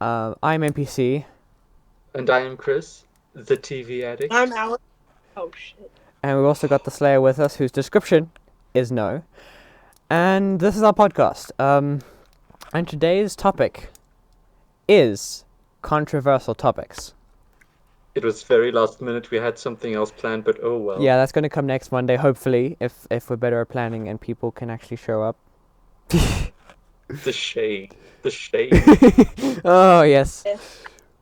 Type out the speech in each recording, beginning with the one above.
I'm NPC, And I am Chris, the TV I'm addict. Alex. Oh shit. and we've also got the Slayer with us, whose description is no. And this is our podcast. And today's topic is controversial topics. It was very last minute. We had something else planned, but oh well. Yeah, that's going to come next Monday, hopefully, if we're better at planning and people can actually show up. The shade. The shade. Oh, yes. Yeah.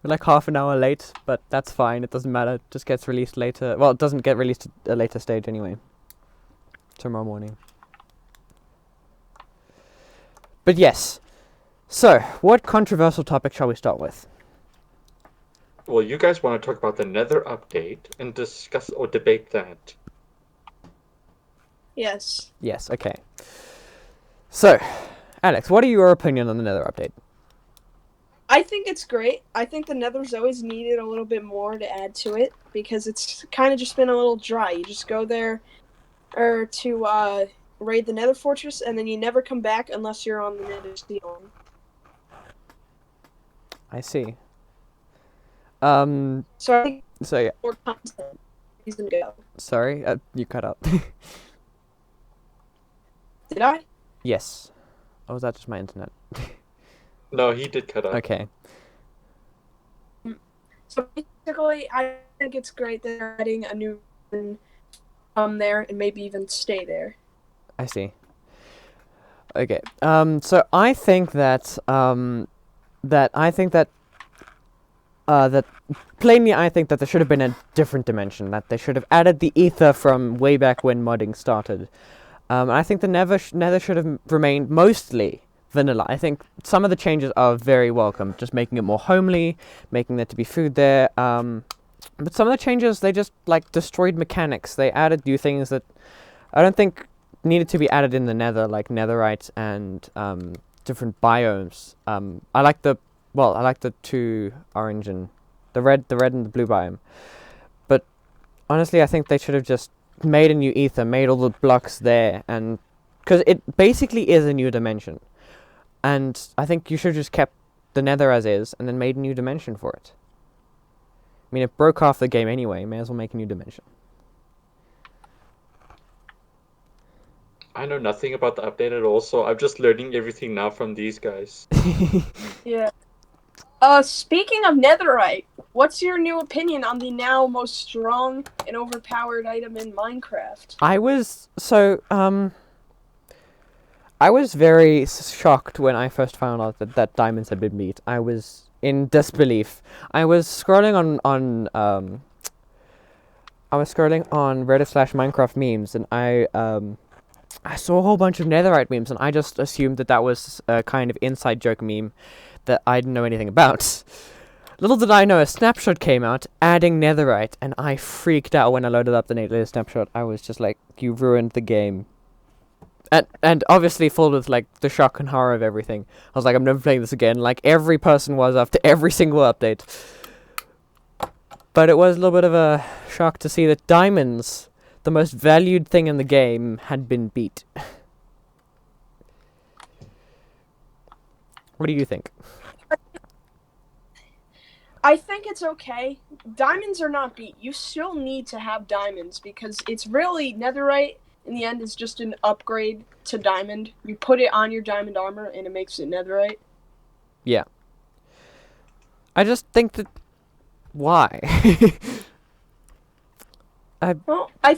We're like half an hour late, but that's fine. It doesn't matter. It just gets released later. Well, it doesn't get released at a later stage anyway. Tomorrow morning. But yes. So, what controversial topic shall we start with? Well, you guys want to talk about the Nether update and discuss or debate that. Yes. Yes, okay. So, Alex, what are your opinion on the Nether update? I think it's great. I think the Nether's always needed a little bit more to add to it because it's kind of just been a little dry. You just go there or to raid the Nether Fortress and then you never come back unless you're on the Nether Seal. I see. So I think So yeah, more content reason to go. sorry, you cut out. Did I? Yes. Or was that just my internet? No, he did cut out. Okay. So basically, I think it's great that they're adding a new one there and maybe even stay there. I see. Okay. So I think that that plainly I think that there should have been a different dimension. That they should have added the ether from way back when modding started. I think the Nether should have remained mostly vanilla. I think some of the changes are very welcome, just making it more homely, making there to be food there. But some of the changes, they just like destroyed mechanics. They added new things that I don't think needed to be added in the Nether, like netherite and different biomes. I like the two orange and the red and the blue biome. But honestly, I think they should have just made a new ether, made all the blocks there, and because it basically is a new dimension. And I think you should have just kept the Nether as is, and then made a new dimension for it. I mean, it broke off the game anyway. May as well make a new dimension. I know nothing about the update at all, so I'm just learning everything now from these guys. Yeah. Speaking of netherite, what's your new opinion on the now most strong and overpowered item in Minecraft? I was very shocked when I first found out that diamonds had been beat. I was in disbelief. I was scrolling on Reddit/Minecraft memes, and I saw a whole bunch of netherite memes, and I just assumed that was a kind of inside joke meme that I didn't know anything about. Little did I know, a snapshot came out adding netherite, and I freaked out when I loaded up the latest snapshot. I was just like, you ruined the game. And obviously full with like the shock and horror of everything. I was like, I'm never playing this again, like every person was after every single update. But it was a little bit of a shock to see that diamonds, the most valued thing in the game, had been beat. What do you think? I think it's okay. Diamonds are not beat. You still need to have diamonds because it's really netherite in the end is just an upgrade to diamond. You put it on your diamond armor and it makes it netherite. Yeah. I just think that why? Well, I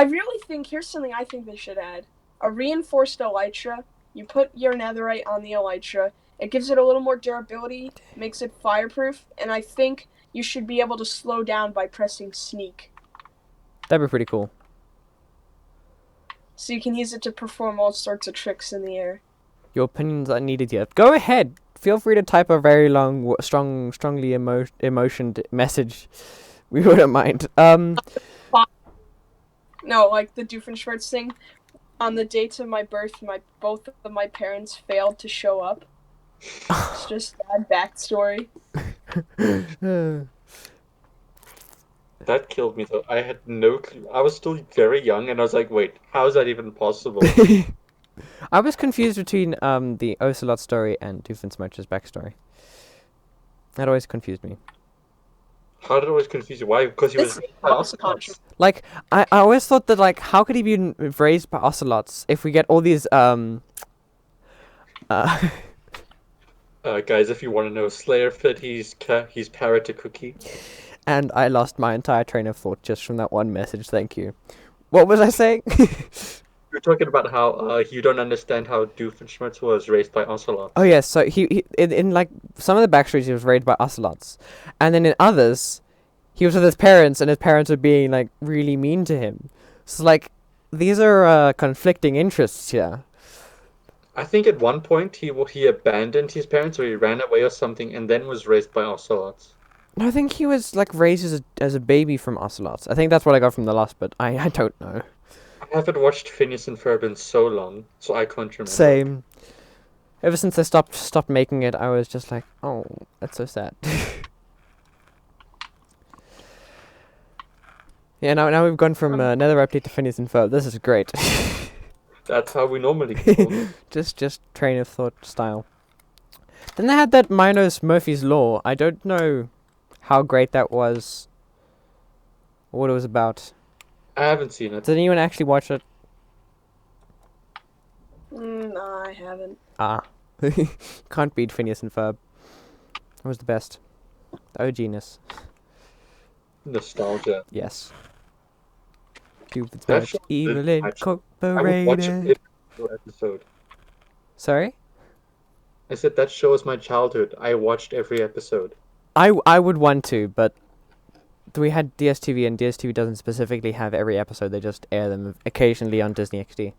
really think here's something I think they should add: a reinforced elytra. You put your netherite on the elytra. It gives it a little more durability, makes it fireproof, and I think you should be able to slow down by pressing sneak. That'd be pretty cool. So you can use it to perform all sorts of tricks in the air. Your opinions are needed here. Go ahead. Feel free to type a very long, strongly emotioned message. We wouldn't mind. No, like the Doofenshmirtz thing. On the dates of my birth, both of my parents failed to show up. It's just that backstory. That killed me though. I had no clue. I was still very young and I was like, wait, how is that even possible? I was confused between the Ocelot story and Doofenshmirtz's backstory. That always confused me. How did it always confuse you? Why? Because he This was is raised by cross ocelots. Like, I always thought that, like, how could he be raised by ocelots if we get all these, uh, Guys, if you want to know, Slayer fed he's Parrot a cookie. and I lost my entire train of thought just from that one message, thank you. What was I saying? You're talking about how you don't understand how Doofenshmirtz was raised by ocelots. Oh, yes, so he in, like, some of the backstories he was raised by ocelots, and then in others, he was with his parents, and his parents were being, like, really mean to him. So, like, these are, conflicting interests here. I think at one point he abandoned his parents or he ran away or something and then was raised by ocelots. No, I think he was, like, raised as a baby from ocelots. I think that's what I got from the last, but I don't know. I haven't watched Phineas and Ferb in so long, so I can't remember. Same. Ever since they stopped making it, I was just like, oh, that's so sad. Yeah, now we've gone from Nether update to Phineas and Ferb. This is great. That's how we normally call it. just train of thought style. Then they had that Minos Murphy's Law. I don't know how great that was. Or what it was about. I haven't seen it. Did anyone actually watch it? No, I haven't. Ah. Can't beat Phineas and Ferb. It was the best. The OG-ness. Nostalgia. Yes. Stupid That much show evil did actually- I would watch it incorporated. every episode. Sorry? I said that show is my childhood. I watched every episode. I would want to, but we had DSTV, and DSTV doesn't specifically have every episode. They just air them occasionally on Disney XD.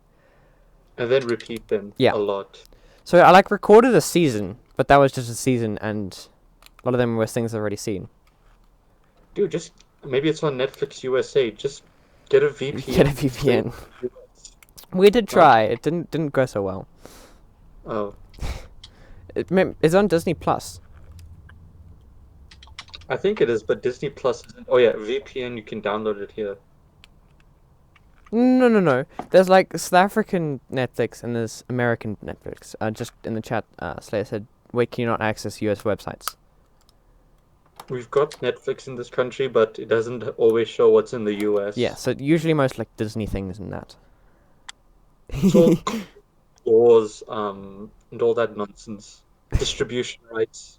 And then repeat them Yeah. a lot. So I, like, recorded a season, but that was just a season, and a lot of them were things I've already seen. Dude, just maybe it's on Netflix USA. Just get a VPN. Get a VPN. We did try. It didn't go so well. Oh, It's on Disney Plus. I think it is, but Disney Plus isn't. Oh yeah, VPN. You can download it here. No. There's, like, South African Netflix and there's American Netflix. Just in the chat, Slayer said, wait, can you not access US websites? We've got Netflix in this country, but it doesn't always show what's in the US. Yeah, so usually most, like, Disney things and that. So laws, and all that nonsense. Distribution rights.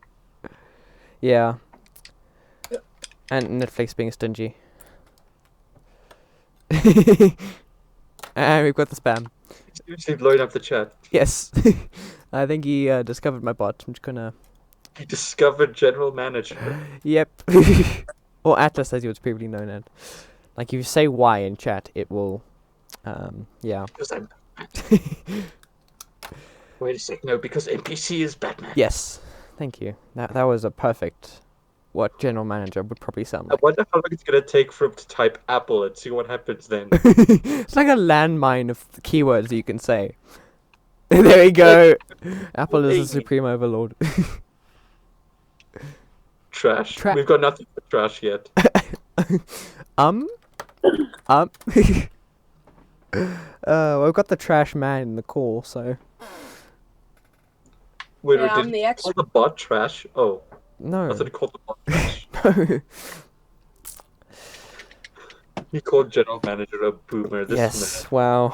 Yeah. And Netflix being stingy. And we've got the spam. Seriously blowing up the chat. Yes. I think he discovered my bot. I'm just gonna... He discovered General Manager. Yep. Or Atlas, as he was previously known as. Like, if you say Y in chat, it will... yeah. Because I'm Batman. Wait a sec, no, because NPC is Batman. Yes. Thank you. That was a perfect... what General Manager would probably sound I like. wonder how long it's gonna take for him to type Apple and see what happens then. It's like a landmine of keywords that you can say. There we go. Apple is the supreme overlord. Trash. We've got nothing for trash yet. We've got the trash man in the call, so Wait, Yeah, did I'm the you call expert. the bot trash? Oh, no. I thought he called the bot trash. No. He called General Manager a boomer. This Yes. Wow.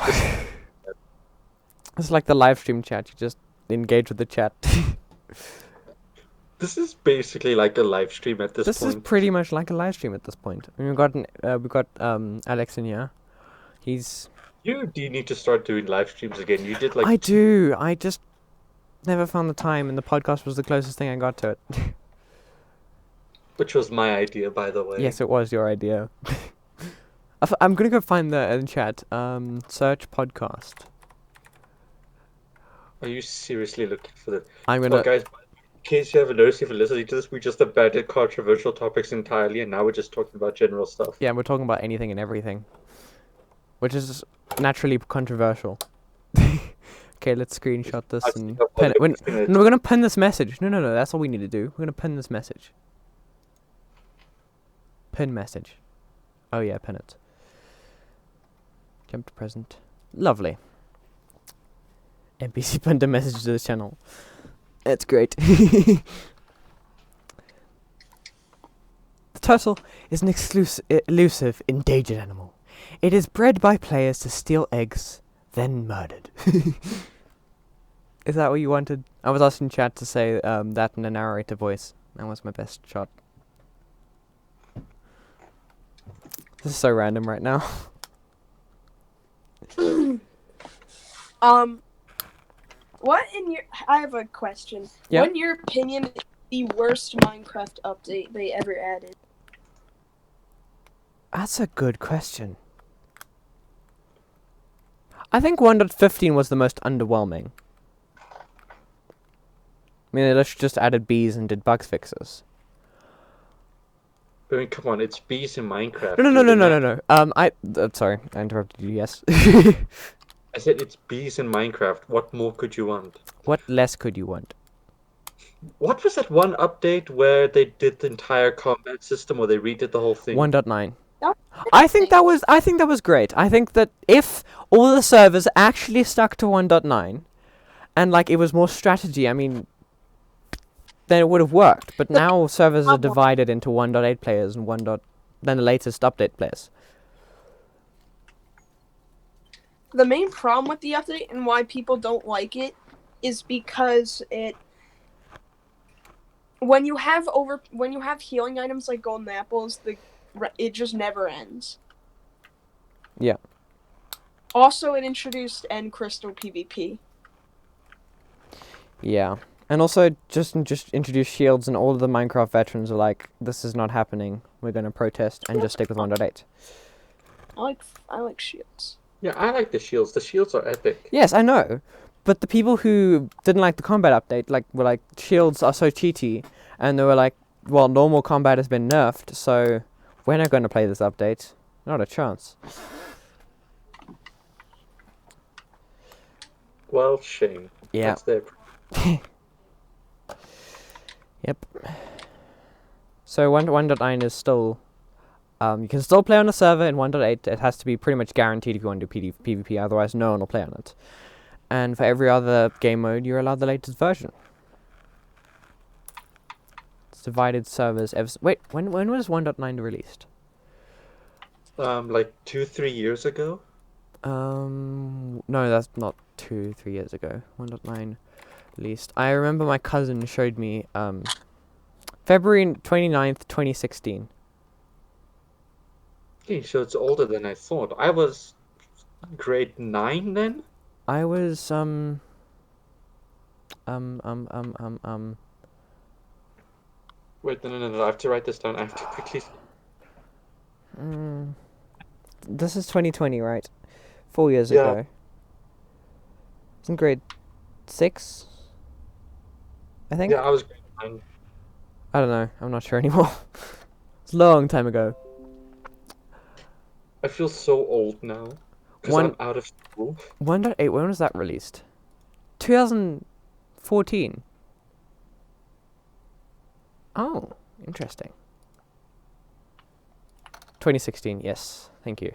It's like the live stream chat. You just engage with the chat. This is basically like a live stream at this This is point. pretty much like a live stream at this point. I mean, we've got Alex in here. He's... You do need to start doing live streams again. You did like I do. I just never found the time, and the podcast was the closest thing I got to it. which was my idea, by the way. Yes, it was your idea. I'm gonna go find the in chat. Search podcast. Are you seriously looking for that? I'm Well, gonna. guys, in case you haven't noticed, if you're listening to this, we just abandoned controversial topics entirely, and now we're just talking about general stuff. Yeah, we're talking about anything and everything, which is naturally controversial. Okay, let's screenshot this I and think I've pin it. already seen it. No, we're gonna pin this message. No, that's all we need to do. We're gonna pin this message. Pin message. Oh yeah, pin it. Jump to present. Lovely. NPC penned a message to the channel. It's great. The turtle is an elusive, endangered animal. It is bred by players to steal eggs, then murdered. Is that what you wanted? I was asking chat to say that in a narrator voice. That was my best shot. This is so random right now. What in your? I have a question. Yeah. What in your opinion is the worst Minecraft update they ever added? That's a good question. I think 1.15 was the most underwhelming. I mean, they just added bees and did bug fixes. I mean, come on, it's bees in Minecraft. No. Sorry, I interrupted you. Yes. I said it's bees in Minecraft. What more could you want? What less could you want? What was that one update where they did the entire combat system, or they redid the whole thing? 1.9. That I think that was great. I think that if all the servers actually stuck to 1.9, and like it was more strategy, I mean, then it would have worked. But now servers are divided into 1.8 players and then the latest update players. The main problem with the update and why people don't like it is because when you have healing items like golden apples, it just never ends. Yeah. Also, it introduced end crystal PvP. Yeah. And also just introduce shields, and all of the Minecraft veterans are like, this is not happening. We're going to protest and just stick with 1.8. I like shields. Yeah, I like the shields. The shields are epic. Yes, I know. But the people who didn't like the combat update, were like, shields are so cheaty, and they were like, well, normal combat has been nerfed, so we're not going to play this update. Not a chance. Well, shame. Yeah. That's their Yep. So 1.9 is still... you can still play on a server. In 1.8, it has to be pretty much guaranteed if you want to do PvP, otherwise no one will play on it. And for every other game mode, you're allowed the latest version. It's divided servers. Wait, when was 1.9 released? like 2-3 years ago. No, that's not 2-3 years ago. 1.9 released. I remember my cousin showed me February 29th, 2016. Okay, so it's older than I thought. I was grade 9 then? I was Wait, no, I have to write this down. I have to quickly... This is 2020, right? 4 years Yeah. ago. It's in grade 6, I think. Yeah, I was grade 9. I don't know. I'm not sure anymore. It's a long time ago. I feel so old now. Because I'm out of school. 1.8, when was that released? 2014. Oh, interesting. 2016, yes. Thank you.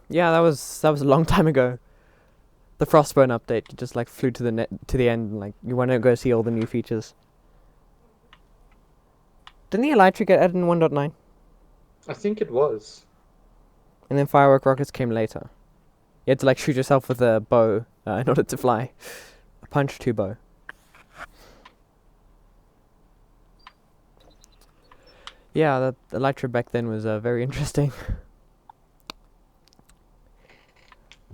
Yeah, that was a long time ago. The Frostburn update, you just like flew to the end, and like you want to go see all the new features. Didn't the Elytra get added in 1.9? I think it was. And then firework rockets came later. You had to like shoot yourself with a bow in order to fly. A punch 2 bow. Yeah, the Elytra back then was very interesting.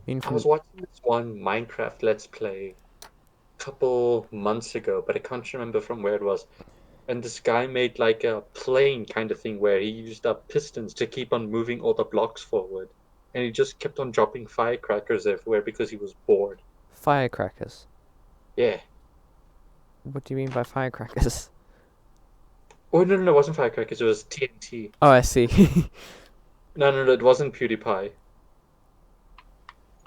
I was watching this one Minecraft Let's Play a couple months ago, but I can't remember from where it was. And this guy made like a plane kind of thing where he used up pistons to keep on moving all the blocks forward. And he just kept on dropping firecrackers everywhere because he was bored. Firecrackers. Yeah. What do you mean by firecrackers? Oh, no, it wasn't firecrackers, it was TNT. Oh, I see. No, it wasn't PewDiePie.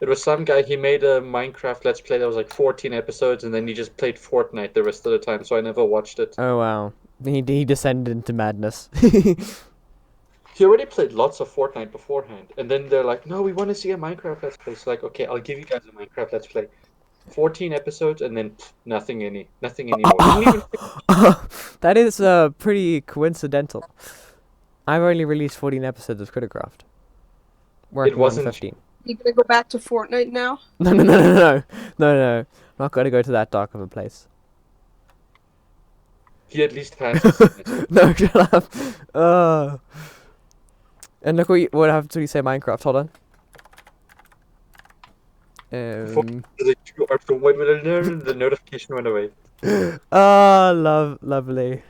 It was some guy, he made a Minecraft Let's Play that was like 14 episodes, and then he just played Fortnite the rest of the time, so I never watched it. Oh, wow. He descended into madness. he already played lots of Fortnite beforehand, and then they're like, "No, we want to see a Minecraft Let's Play." So like, okay, I'll give you guys a Minecraft Let's Play, 14 episodes, and then nothing anymore. Didn't even That is pretty coincidental. I've only released 14 episodes of Criticraft. Working wasn't- on 15. You gonna go back to Fortnite now? No. Not going to go to that dark of a place. he at least passes. No, shut up. And look what happens when you say Minecraft. Hold on. The notification went away. Lovely.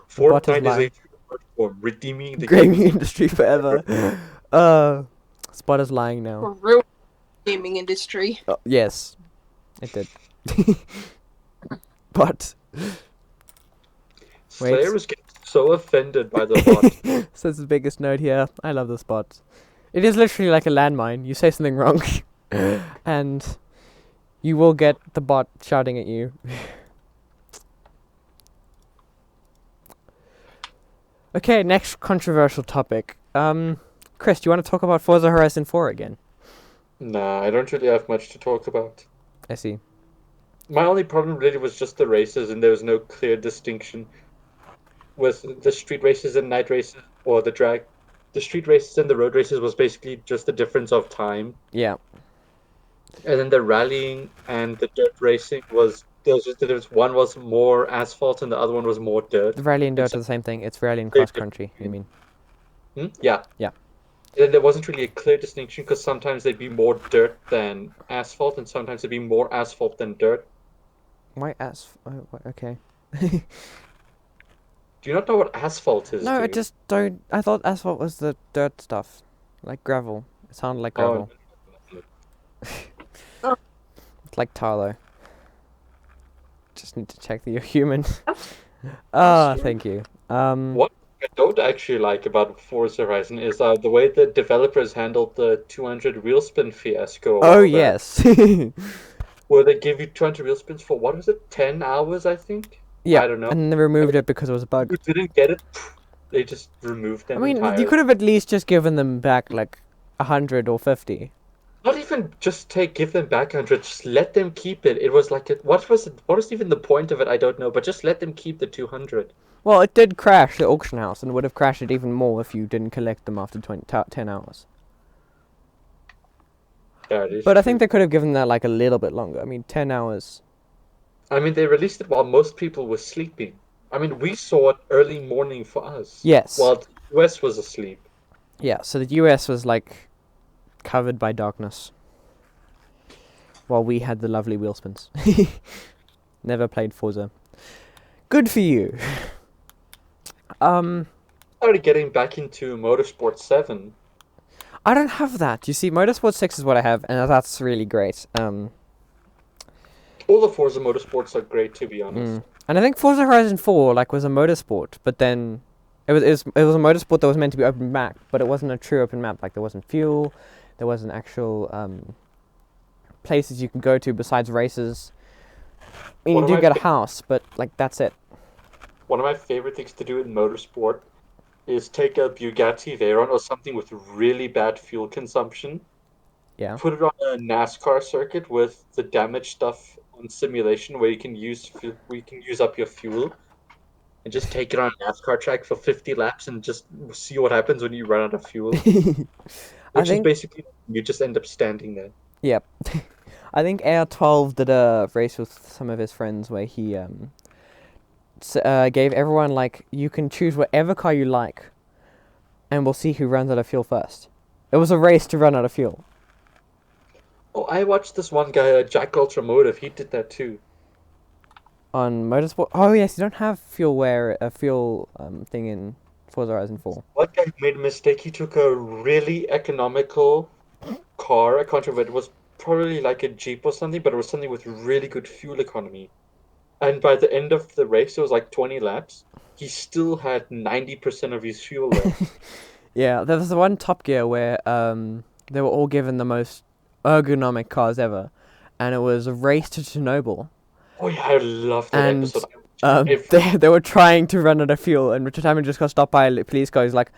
Fortnite is a true form, redeeming the Gaming industry forever. Spot is lying For now. real gaming industry. Yes, it did. But Slayer was getting so offended by the bot. says the biggest nerd here. I love this bot. It is literally like a landmine. You say something wrong, and you will get the bot shouting at you. Okay, next controversial topic. Chris, do you want to talk about Forza Horizon 4 again? Nah, I don't really have much to talk about. I see. My only problem really was just the races, and there was no clear distinction with the street races and night races, or the drag. The street races and the road races was basically just the difference of time, Yeah. and then the rallying and the dirt racing there was just the difference. One was more asphalt, and the other one was more dirt. The rally and dirt are the same thing. It's rally and cross country, you mean? Yeah. Yeah. And then there wasn't really a clear distinction because sometimes they'd be more dirt than asphalt, and sometimes it'd be more asphalt than dirt. Why okay. Do you not know what asphalt is? No, I dude? just don't. I thought asphalt was the dirt stuff. Like gravel. It sounded like gravel. It's like tar though. Just need to check that you're human. Thank you. What I don't actually like about Forza Horizon is the way the developers handled the 200 wheel spin fiasco. a while Oh back, yes. Where they give you 200 wheel spins for, what was it, 10 hours, I think? Yeah. I don't know. And they removed it because it was a bug. You didn't get it, they just removed them I mean, entirely. you could have at least just given them back like 100 or 50. Not even just give them back 100, just let them keep it. It was like, what was even the point of it? I don't know, but just let them keep the 200. Well, it did crash the auction house, and would have crashed it even more if you didn't collect them after 10 hours. Yeah, it is But I true. think they could have given that like a little bit longer. I mean, 10 hours. I mean, they released it while most people were sleeping. I mean, we saw it early morning for us. Yes. While the US was asleep. Yeah, so the US was like covered by darkness. While we had the lovely wheel spins. Never played Forza. Good for you. Started getting back into Motorsport 7. I don't have that. You see, Motorsport 6 is what I have, and that's really great. All the Forza Motorsports are great, to be honest. And I think Forza Horizon 4 like was a motorsport, but then it was a motorsport that was meant to be open map, but it wasn't a true open map. Like there wasn't fuel, there wasn't actual places you can go to besides races. I mean, One you of do my get a house, but like that's it. One of my favorite things to do in Motorsport is take a Bugatti Veyron or something with really bad fuel consumption. Yeah. Put it on a NASCAR circuit with the damage stuff on simulation where you can use up your fuel, and just take it on a NASCAR track for 50 laps and just see what happens when you run out of fuel. I Which is think basically you just end up standing there. Yep. I think AR12 did a race with some of his friends where he gave everyone like, you can choose whatever car you like, and we'll see who runs out of fuel first. It was a race to run out of fuel. Oh, I watched this one guy, Jack Ultramotive. He did that too. On Motorsport. Oh yes, you don't have fuel thing in Forza Horizon 4. One guy made a mistake. He took a really economical car. I can't remember. It was probably like a Jeep or something, but it was something with really good fuel economy. And by the end of the race, it was like 20 laps. He still had 90% of his fuel left. Yeah, there was the one Top Gear where they were all given the most ergonomic cars ever, and it was a race to Chernobyl. Oh yeah, I loved that And episode. they were trying to run out of fuel, and Richard Hammond just got stopped by a police guy. He's like,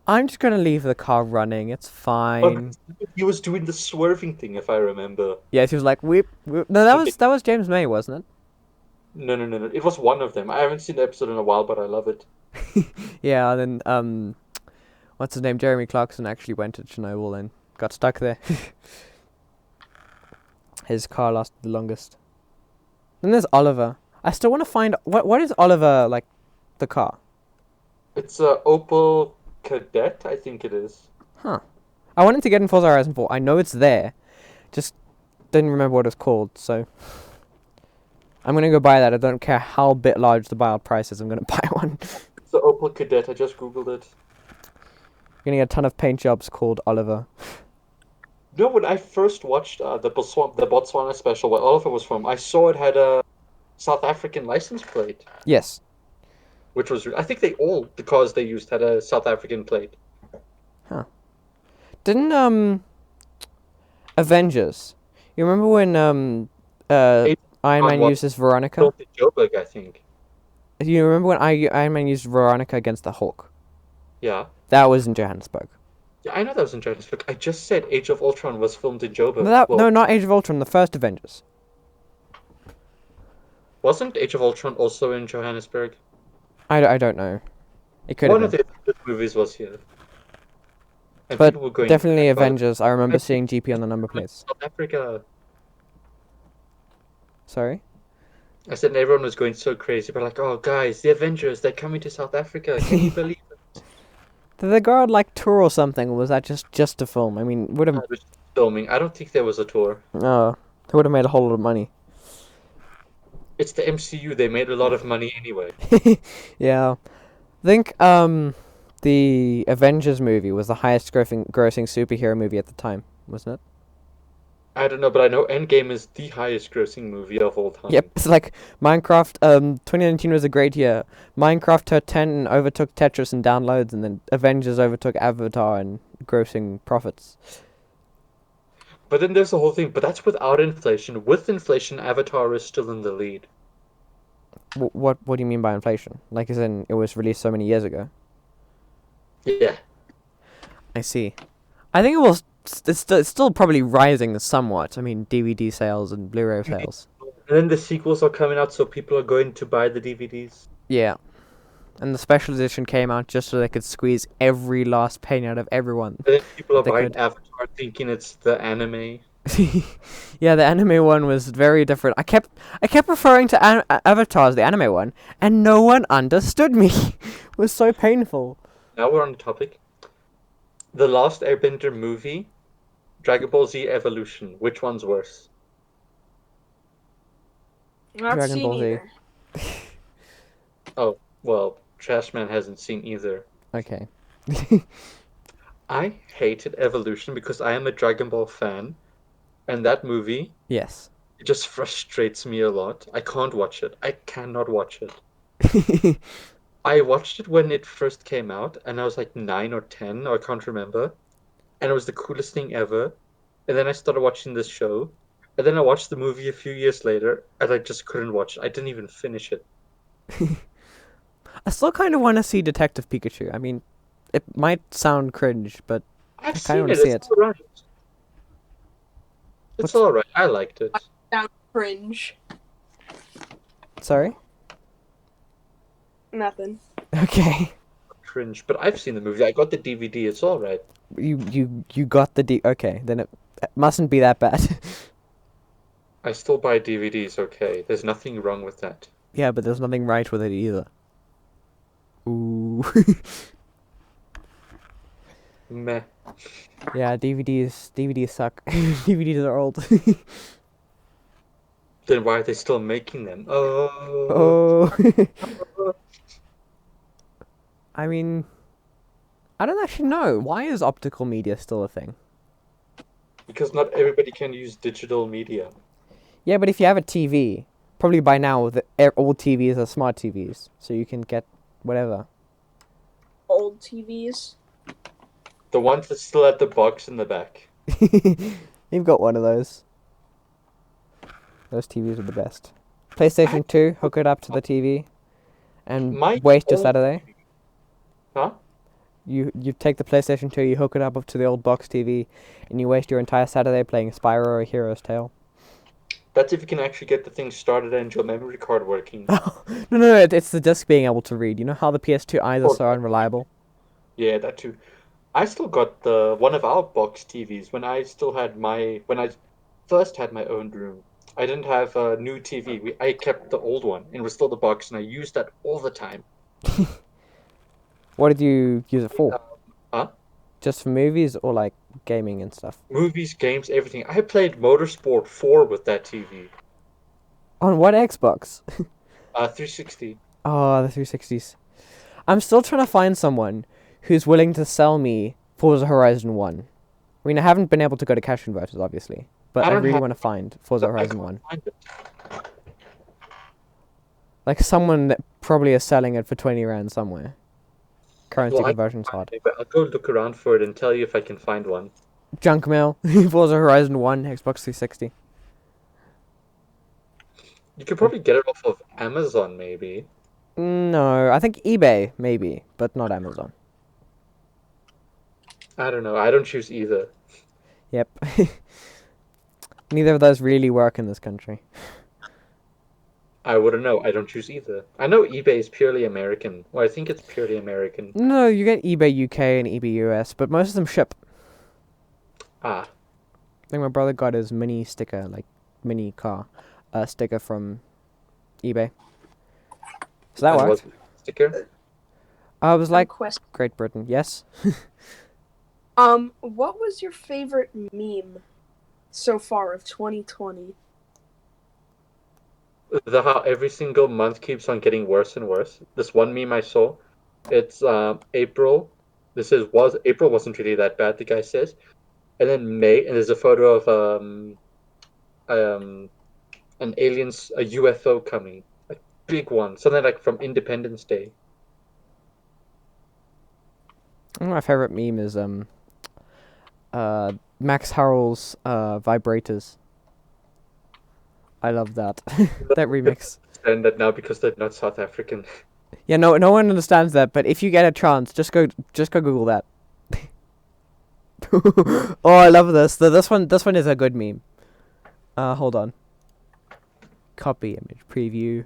I'm just gonna leave the car running. It's fine. He was doing the swerving thing, if I remember. Yes, he was like whip, whip. No, that was James May, wasn't No, no, no, no. It was one of them. I haven't seen the episode in a while, but I love it. it? Yeah. And then what's his name? Jeremy Clarkson actually went to Chernobyl and got stuck there. His car lasted the longest. Then there's Oliver. I still want to find what is Oliver like, the car. It's a Opel Cadet, I think it is. Huh. I wanted to get in Forza Horizon 4. I know it's there. Just didn't remember what it's called, so I'm gonna go buy that. I don't care how bit large the buyout price is, I'm gonna buy one. It's the Opel Cadet, I just googled it. I'm gonna get a ton of paint jobs called Oliver. No, when I first watched the Botswana special where Oliver was from, I saw it had a South African license plate, Yes. which was I think the cars they used had a South African plate. Didn't Avengers? You remember when Iron Man what? uses Veronica? Filmed in Joburg, I think. You remember when Iron Man used Veronica against the Hulk? Yeah. That was in Johannesburg. Yeah, I know that was in Johannesburg. I just said Age of Ultron was filmed in Joburg. No, not Age of Ultron. The first Avengers. Wasn't Age of Ultron also in Johannesburg? I don't know. It could have One of been. the movies was here. And But people were going definitely about it. Avengers. I remember seeing GP on the number plates. South Africa. Sorry? I said everyone was going so crazy, but like, oh guys, the Avengers, they're coming to South Africa. Can you believe it? Did they go on like tour or something? Or was that just a film? I mean, would have. I was filming. I don't think there was a tour. Oh, they would have made a whole lot of money. It's the MCU. They made a lot of money anyway. Yeah. I think the Avengers movie was the highest grossing superhero movie at the time, wasn't it? I don't know, but I know Endgame is the highest grossing movie of all time. Yep, it's like Minecraft. 2019 was a great year. Minecraft turned 10 and overtook Tetris in downloads, and then Avengers overtook Avatar in grossing profits. But then there's the whole thing. But that's without inflation. With inflation, Avatar is still in the lead. What do you mean by inflation? Like, as in it was released so many years ago? Yeah. I see. I think it will. It's still probably rising somewhat. I mean, DVD sales and Blu-ray sales. And then the sequels are coming out, so people are going to buy the DVDs. Yeah. And the special edition came out just so they could squeeze every last penny out of everyone. And then people are They buying could. Avatar thinking it's the anime. Yeah, the anime one was very different. I kept referring to Avatar as the anime one, and no one understood me. It was so painful. Now we're on the topic. The Last Airbender movie, Dragon Ball Z Evolution. Which one's worse? Not Dragon seen Ball Z. either. Oh, well, Trashman hasn't seen either. Okay. I hated Evolution because I am a Dragon Ball fan, and that movie, Yes. it just frustrates me a lot. I can't watch it. I cannot watch it. I watched it when it first came out, and I was like 9 or 10, or I can't remember. And it was the coolest thing ever. And then I started watching this show, and then I watched the movie a few years later, and I just couldn't watch it. I didn't even finish it. I still kind of want to see Detective Pikachu. I mean, it might sound cringe, but I've kinda seen wanna it. see It's it. alright. What's- It's alright. I liked it. Sound cringe. sorry. Nothing. Okay. Cringe, but I've seen the movie. I got the DVD. It's alright. You got the Okay, then it mustn't be that bad. I still buy DVDs, okay? There's nothing wrong with that. Yeah, but there's nothing right with it either. Ooh. Meh. Yeah, DVDs suck. DVDs are old. Then why are they still making them? Oh. Oh. I mean, I don't actually know. Why is optical media still a thing? Because not everybody can use digital media. Yeah, but if you have a TV, probably by now all TVs are smart TVs, so you can get whatever. Old TVs. The ones that still had the box in the back. You've got one of those. Those TVs are the best. PlayStation 2, hook it up to the TV, and My wait till old- Saturday. Huh? You take the PlayStation 2, you hook it up to the old box TV, and you waste your entire Saturday playing Spyro or Hero's Tale. That's if you can actually get the thing started and your memory card working. No, it's the disc being able to read. You know how the PS2 eyes are so unreliable? Yeah, that too. I still got the one of our box TVs when I first had my own room. I didn't have a new TV. I kept the old one and it was still the box, and I used that all the time. What did you use it for? Huh? Just for movies or like gaming and stuff? Movies, games, everything. I played Motorsport 4 with that TV. On what Xbox? 360. Oh, the 360s. I'm still trying to find someone who's willing to sell me Forza Horizon 1. I mean, I haven't been able to go to Cash Converters, obviously, but I really want to find Forza Horizon 1. Like someone that probably is selling it for 20 rand somewhere. Currency conversion's hard. I'll go look around for it and tell you if I can find one. Junk mail. Forza Horizon 1, Xbox 360. You could probably get it off of Amazon, maybe. No, I think eBay, maybe, but not Amazon. I don't know. I don't choose either. Yep. Neither of those really work in this country. I wouldn't know. I don't choose either. I know eBay is purely American. Well, I think it's purely American. No, you get eBay UK and eBay US, but most of them ship. Ah. I think my brother got his mini sticker, like mini car, sticker from eBay. So that worked. Sticker? I was like Question. Great Britain, yes. What was your favorite meme so far of 2020? How every single month keeps on getting worse and worse. This one meme I saw, it's April. April wasn't really that bad, the guy says. And then May, and there's a photo of an aliens, a UFO coming, a big one, something like from Independence Day. My favorite meme is Max Harrell's Vibrators. I love that. That remix. And that now because they're not South African. Yeah, no one understands that, but if you get a chance, just go Google that. Oh, I love this. This one is a good meme. Hold on. Copy image, preview,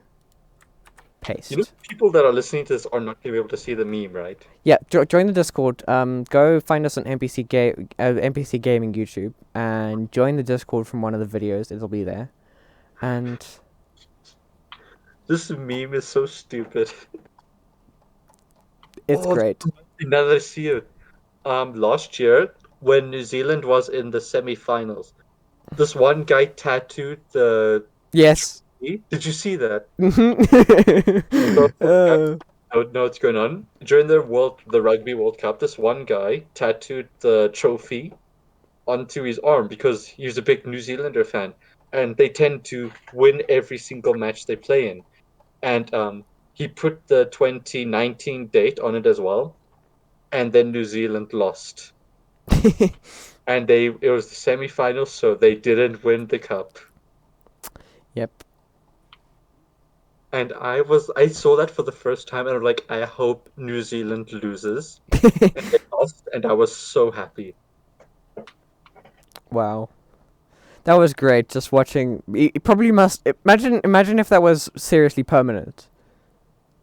paste. You know, people that are listening to this are not going to be able to see the meme, right? Yeah, join the Discord. Go find us on NPC Gaming YouTube and join the Discord from one of the videos. It'll be there. And this meme is so stupid. It's great. Now that I see it, last year when New Zealand was in the semi-finals, this one guy tattooed the. Yes. Did you see that? I don't know what's going on. During the Rugby World Cup, this one guy tattooed the trophy onto his arm because he's a big New Zealander fan, and they tend to win every single match they play in. And he put the 2019 date on it as well, and then New Zealand lost. And it was the semi-finals, so they didn't win the cup. Yep. And I saw that for the first time, and I'm like, I hope New Zealand loses. And they lost, and I was so happy. Wow. That was great, just watching. It probably must... Imagine if that was seriously permanent.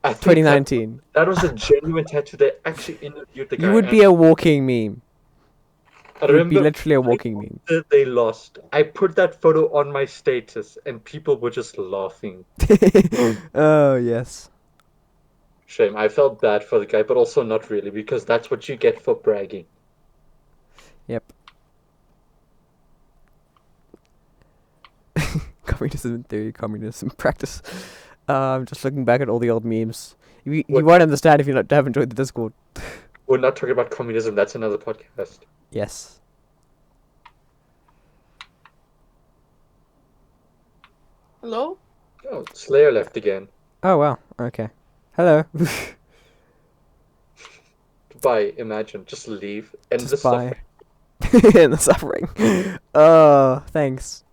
2019. That was a genuine tattoo. They actually interviewed the guy. You would be a walking meme. I You would be literally a walking meme. They lost. I put that photo on my status, and people were just laughing. Oh, yes. Shame. I felt bad for the guy, but also not really, because that's what you get for bragging. Yep. Communism in theory, communism in practice. I'm just looking back at all the old memes. You won't understand if you haven't joined the Discord. We're not talking about communism. That's another podcast. Yes. Hello? Oh, Slayer left again. Oh, wow. Okay. Hello. Bye, Imagine. Just leave. End the Just bye. suffering. In the suffering. Oh, thanks.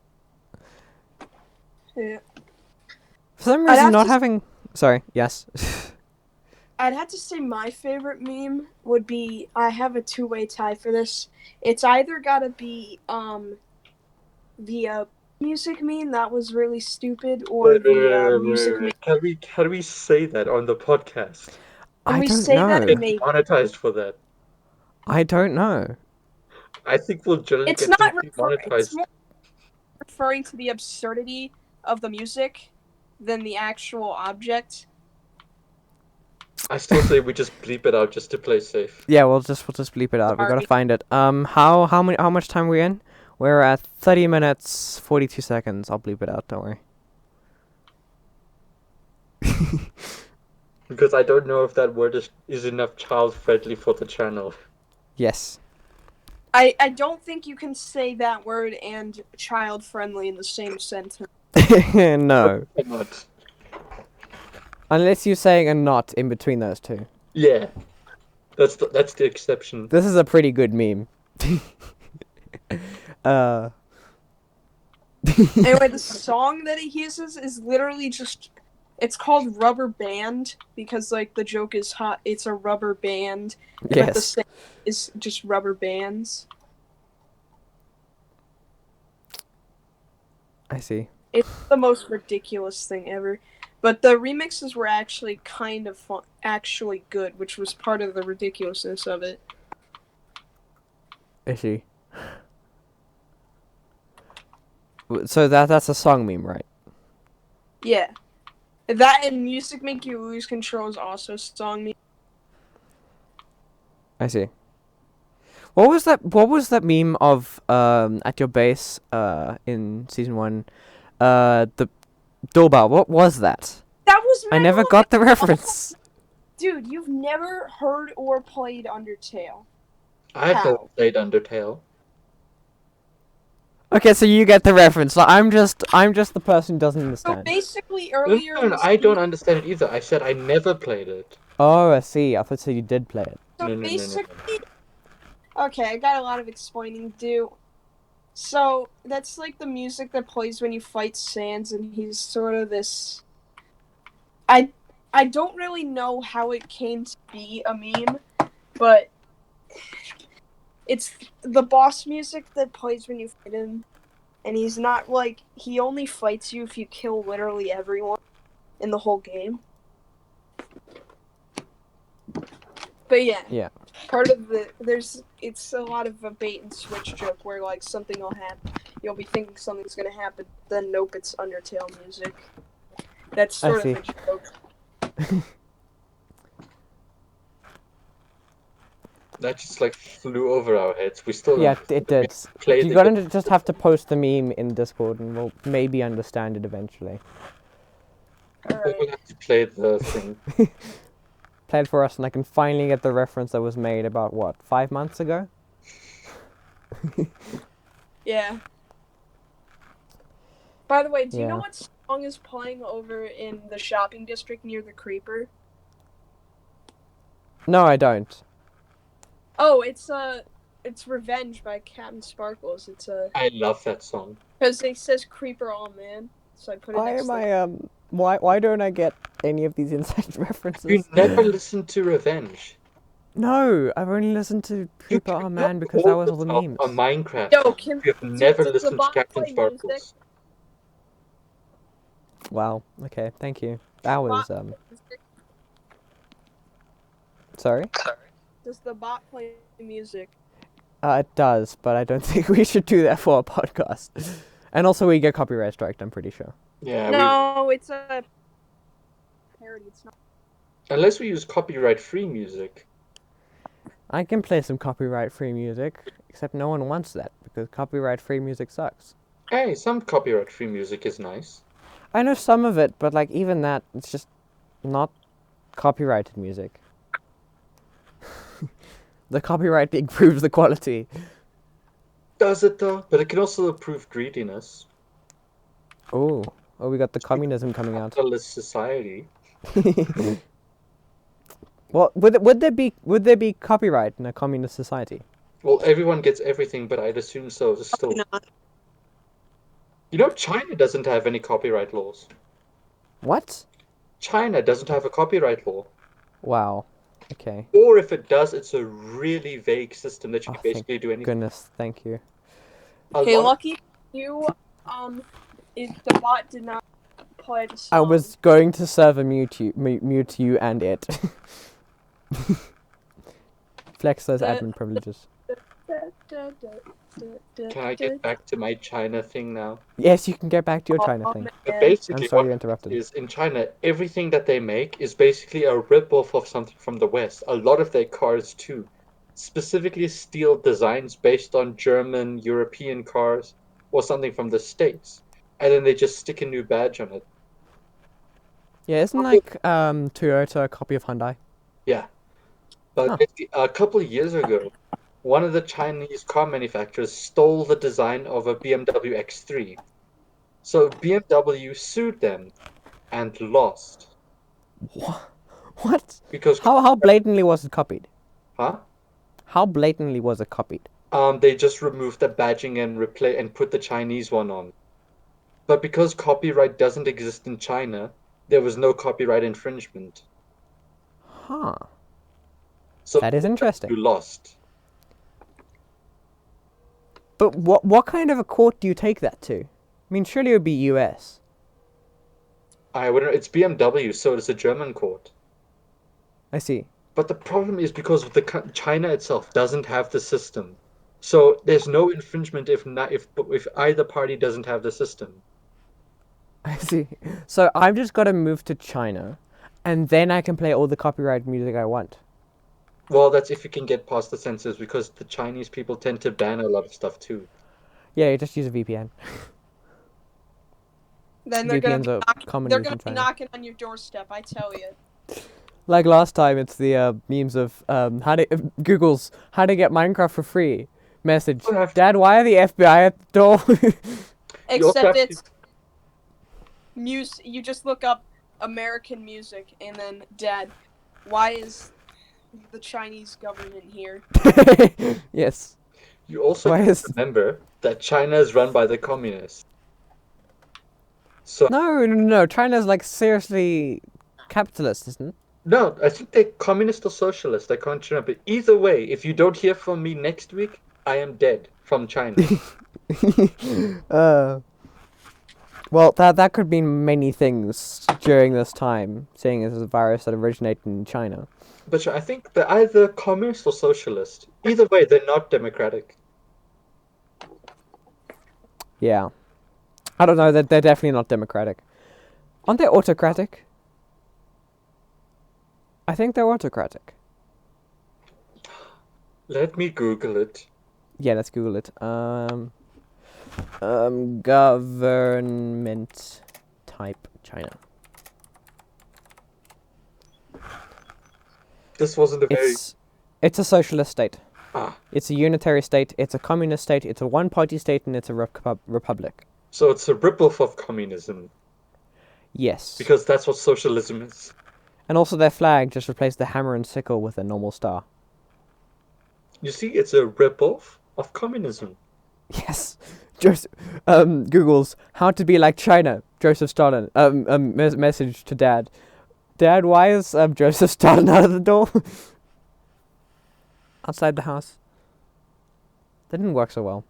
Yeah. For some I'd reason, have not to- having... Sorry, yes. I'd have to say my favorite meme would be, I have a two-way tie for this. It's either gotta be the music meme that was really stupid, or the music meme. Can we say that on the podcast? Can I we don't say that? know. Get Maybe. monetized for that. I don't know. I think we'll generally It's get not them it's demonetized. more referring to the absurdity of the music than the actual object. I still say we just bleep it out just to play safe. Yeah, we'll just bleep it out. We gotta Sorry. find it. How much time are we in? We're at 30 minutes 42 seconds. I'll bleep it out. Don't worry. Because I don't know if that word is enough child friendly for the channel. Yes. I don't think you can say that word and child friendly in the same sentence. No. Why not? Unless you're saying a not in between those two. Yeah. That's the exception. This is a pretty good meme. Anyway, the song that it uses is literally just, it's called Rubber Band because like the joke is hot. It's a rubber band, but the Yes. same is just rubber bands. I see. It's the most ridiculous thing ever. But the remixes were actually kind of fun, actually good, which was part of the ridiculousness of it. I see. So that's a song meme, right? Yeah. That and Music Make You Lose Control is also a song meme. I see. What was that meme of at your base in season 1? The doorbell. What was that? That was I never got the reference. Dude, you've never heard or played Undertale. I've How? never played Undertale. Okay, so you get the reference. So I'm just the person who doesn't So understand. basically, No, earlier in I don't season- understand it either. I said I never played it. Oh, I see. I thought so you did play it. So No. basically, okay, I got a lot of explaining to do. So that's like the music that plays when you fight Sans, and he's sort of this. I don't really know how it came to be a meme, but it's the boss music that plays when you fight him, and he's not like, he only fights you if you kill literally everyone in the whole game. But yeah. Yeah. Part of it's a lot of a bait and switch joke where like something will happen, you'll be thinking something's gonna happen, then nope, it's Undertale music. That's sort I of a joke. That just like flew over our heads. We still Yeah, it did. played You're the gonna just have to post the meme in Discord, and we'll maybe understand it eventually. We'll Alright. have to play the thing. Play it for us, and I can finally get the reference that was made about what 5 months ago. Yeah. By the way, do you know Yeah. what song is playing over in the shopping district near the Creeper? No, I don't. Oh, it's Revenge by Captain Sparkles. It's I love that song. because it says Creeper all man, so I put it Why next am to I why don't I get any of these inside You references? never listened to Revenge. No, I've only listened to Creeper Oh Man because that was all the memes. On Minecraft. Yo, can You have never does the listened to bot Captain play Sparkles. music? Wow. Okay, thank you. That was Bot- sorry. Does the bot play music? It does, but I don't think we should do that for a podcast. And also, we get copyright striked. I'm pretty sure. Yeah, No, it's a parody. It's not. unless we use copyright-free music. I can play some copyright-free music, except no one wants that because copyright-free music sucks. Hey, some copyright-free music is nice. I know some of it, but like even that, it's just not copyrighted music. The copyright improves the quality. Does it though? But it can also improve greediness. Oh, we got the communism coming out. Capitalist society. Well, would there be copyright in a communist society? Well, everyone gets everything, but I'd assume so. It's still, Not. you know, China doesn't have any copyright laws. What? China doesn't have a copyright law. Wow. Okay. Or if it does, it's a really vague system that you Oh, can thank basically do anything. goodness. Thank you. A Hey, lot of- Lucky, you if the bot did not play the song. I was going to server mute you and it. Flex those admin privileges. Can I get back to my China thing now? Yes, you can get back to your China thing. But Man. basically, I'm sorry what you interrupted. is in China, everything that they make is basically a rip-off of something from the West. A lot of their cars too, specifically steal designs based on German, European cars or something from the States, and then they just stick a new badge on it. Yeah, isn't like Toyota a copy of Hyundai? Yeah. But Huh. basically, a couple of years ago, one of the Chinese car manufacturers stole the design of a BMW X3. So BMW sued them and lost What? because How blatantly was it copied? huh? How blatantly was it copied? They just removed the badging and put the Chinese one on. But because copyright doesn't exist in China, there was no copyright infringement. Huh. So That is interesting. you lost. But what kind of a court do you take that to? I mean, surely it would be US. I wouldn't. It's BMW, so it's a German court. I see. But the problem is because China itself doesn't have the system, so there's no infringement if either party doesn't have the system. I see. So I've just got to move to China, and then I can play all the copyrighted music I want. Well, that's if you can get past the censors, because the Chinese people tend to ban a lot of stuff too. Yeah, you just use a VPN. Then they're gonna VPNs be are knocking, common they're use in gonna be China. knocking on your doorstep. I tell you. Like last time, it's the memes of Google's how to get Minecraft for free. Message: You have- Dad, why are the FBI at the door? You also have Except to- it's music. You just look up American music, and then Dad, why is the Chinese government here? Yes. You also Why have to is remember that China is run by the communists. So no? China's like seriously capitalist, isn't it? no, I think they're communist or socialist. I can't remember. Either way, if you don't hear from me next week, I am dead from China. Well, that could mean many things during this time, seeing as it's a virus that originated in China. But I think they're either communist or socialist. Either way, they're not democratic. Yeah. I don't know, they're definitely not democratic. Aren't they autocratic? I think they're autocratic. Let me Google it. Yeah, let's Google it. Government type China. This wasn't a very It's a socialist state. ah. It's a unitary state. It's a communist state. It's a one-party state, and it's a republic. So it's a ripoff of communism Yes. because that's what socialism is. And also, their flag just replaced the hammer and sickle with a normal star. You see, it's a ripoff of communism. Yes. Google's how to be like China. Joseph Stalin. Message to Dad. Dad, why is Joseph Stalin out of the door? Outside the house. That didn't work so well.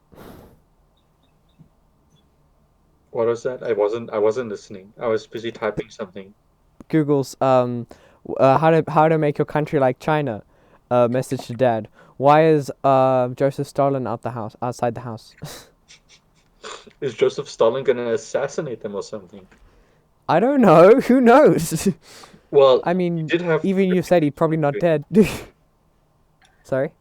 What was that? I wasn't listening. I was busy typing something. Google's how to make your country like China. Message to Dad. Why is Joseph Stalin outside the house? Is Joseph Stalin gonna assassinate them or something? I don't know. Who knows? Well, I mean, did have even you said he's probably not dead. Sorry?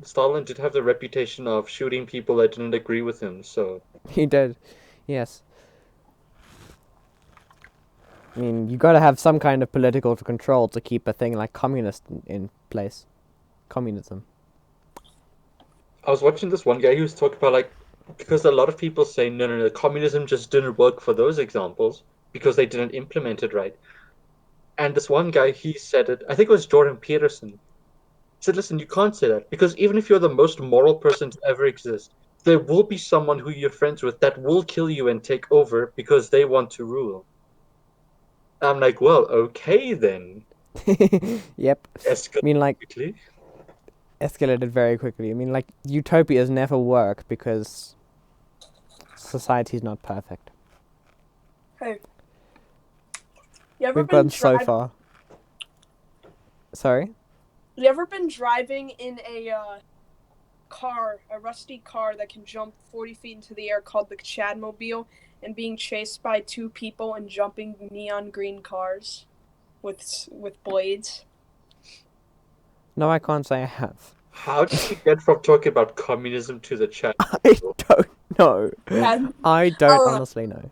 Stalin did have the reputation of shooting people that didn't agree with him, so He did. Yes. I mean, you gotta have some kind of political control to keep a thing like communist in place. Communism. I was watching this one guy who was talking about like because a lot of people say no, communism just didn't work for those examples because they didn't implement it right. And this one guy, he said it, I think it was Jordan Peterson. He said, listen, you can't say that because even if you're the most moral person to ever exist, there will be someone who you're friends with that will kill you and take over because they want to rule. I'm like, well, okay then. Yep. I Escalate mean, like, quickly. escalated very quickly. I mean, like, utopias never work because society's not perfect. Hey, you ever We've been gone so driving? far. Sorry? You ever been driving in a car, a rusty car that can jump 40 feet into the air called the Chadmobile, and being chased by two people and jumping neon green cars with blades? No, I can't say I have. How did you get from talking about communism to the chat? I don't know. And I don't honestly know.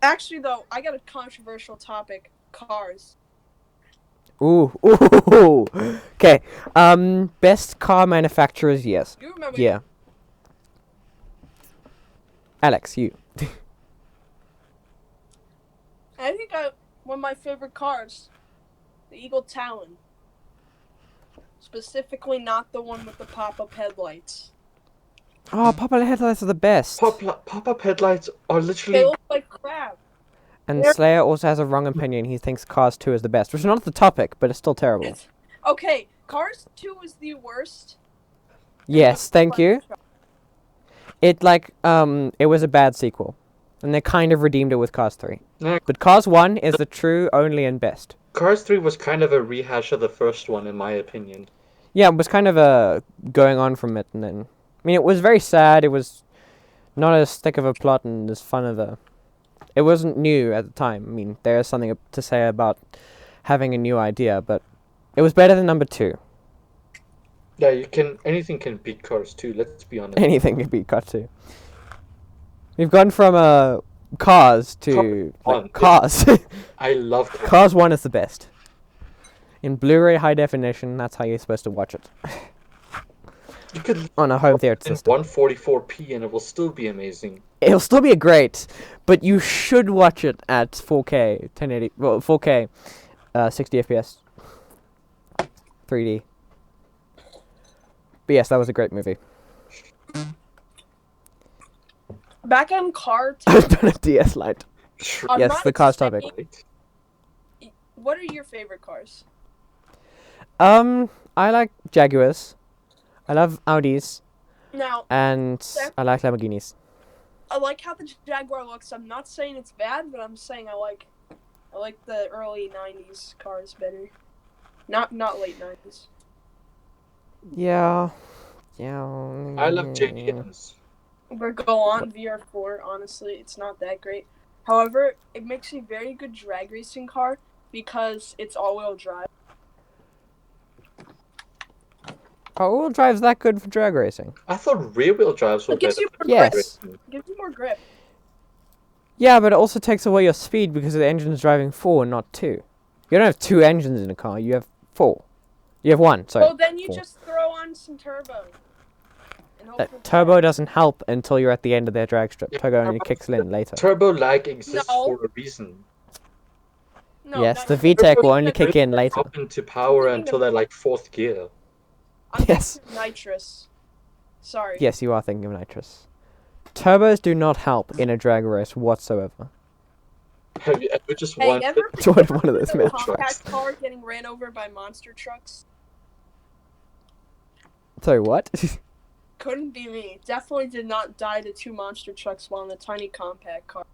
actually, though, I got a controversial topic: cars. Ooh, ooh. Okay. Best car manufacturers, yes. You remember? Yeah. Alex, you. I think one of my favorite cars, the Eagle Talon. Specifically, not the one with the pop-up headlights. Oh, pop-up headlights are the best. Pop-up headlights are They literally. look like crap. And Slayer also has a wrong opinion. He thinks Cars 2 is the best, which is not the topic, but it's still terrible. Okay, Cars 2 is the worst. Yes, thank you. It was a bad sequel, and they kind of redeemed it with Cars 3. Yeah. But Cars 1 is the true, only, and best. Cars 3 was kind of a rehash of the first one, in my opinion. Yeah, it was kind of going on from it, and then I mean, it was very sad. It was not as thick of a plot and as fun of a. It wasn't new at the time. I mean, there is something to say about having a new idea, but it was better than number 2. Yeah, anything can beat Cars 2, let's be honest. Anything can beat Cars 2. We've gone from Cars to Cars. I love Cars. Cars 1 is the best. In Blu-ray high definition, that's how you're supposed to watch it. You could On a home theater in system. 144p and it will still be amazing. It'll still be great, but you should watch it at 4K, 1080, well, 4K, 60 FPS, 3D. But yes, that was a great movie. Back on Car I done a DS Lite. I'm Yes, not the Cars expecting- topic. What are your favorite cars? I like Jaguars. I love Audis, Now, and I like Lamborghinis. I like how the Jaguar looks. I'm not saying it's bad, but I'm saying I like the early 90s cars better. Not late 90s. Yeah. I love JDMs. We're go on VR4, honestly, it's not that great. However, it makes a very good drag racing car because it's all-wheel drive. All-wheel drive's that good for drag racing? I thought rear-wheel drives were It gives better you for more drag grip. racing. It gives you more grip. Yeah, but it also takes away your speed because the engine's driving 4, not 2. You don't have 2 engines in a car, you have 4. You have 1, sorry. Well, then you 4. just throw on some turbo. And hope for the Turbo best. doesn't help until you're at the end of their drag strip. Yeah, Turbo only turbo- kicks in later. Turbo lag exists No. for a reason. No, Yes, not- the VTEC will only Turbo- kick in later. Up into power until they're like 4th gear. I'm Yes. thinking nitrous. Sorry. Yes, you are thinking of nitrous. Turbos do not help in a drag race whatsoever. Have you ever just Hey, wanted ever It's one of those a men. compact car getting ran over by monster trucks? Sorry, what? Couldn't be me. Definitely did not die to 2 monster trucks while in a tiny compact car.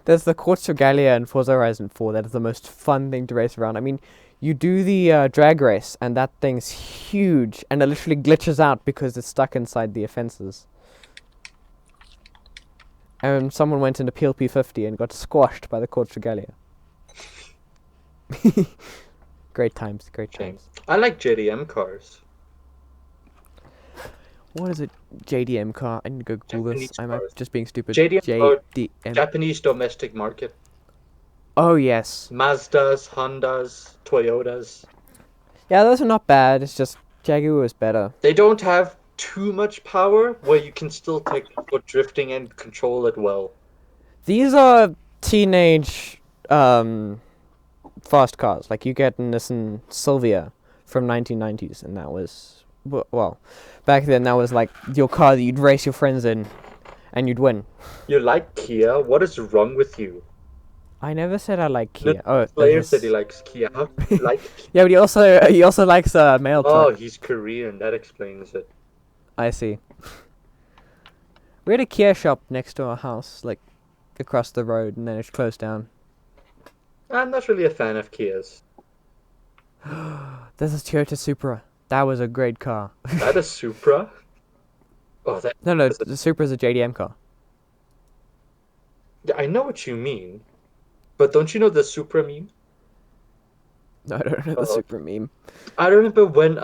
There's the Quartz Regalia in Forza Horizon 4. That is the most fun thing to race around. I mean, you do the drag race, and that thing's huge, and it literally glitches out because it's stuck inside the fences. And someone went into PLP 50 and got squashed by the Quartz Regalia. Great times, great times. I like JDM cars. What is it? JDM car? I need to go Google this. Japanese I'm cars. just being stupid. JDM car- JDM. Japanese domestic market. Oh, yes. Mazdas, Hondas, Toyotas. Yeah, those are not bad. It's just Jaguar is better. They don't have too much power where you can still take for drifting and control it well. These are teenage fast cars. Like, you get a Nissan Silvia from 1990s, and that was, well, back then that was like your car that you'd race your friends in, and you'd win. You like Kia? What is wrong with you? I never said I like No, Kia. Oh, Slayer this- said he likes Kia. How do you like Kia? Yeah, but he also likes mail Oh, truck. he's Korean. That explains it. I see. We had a Kia shop next to our house, like across the road, and then it's closed down. I'm not really a fan of Kias. This is Toyota Supra. That was a great car. That a Supra? Oh, that. No, Is it- the Supra is a JDM car. Yeah, I know what you mean, but don't you know the Supra meme? No, I don't know the Uh-oh. Supra meme. I remember when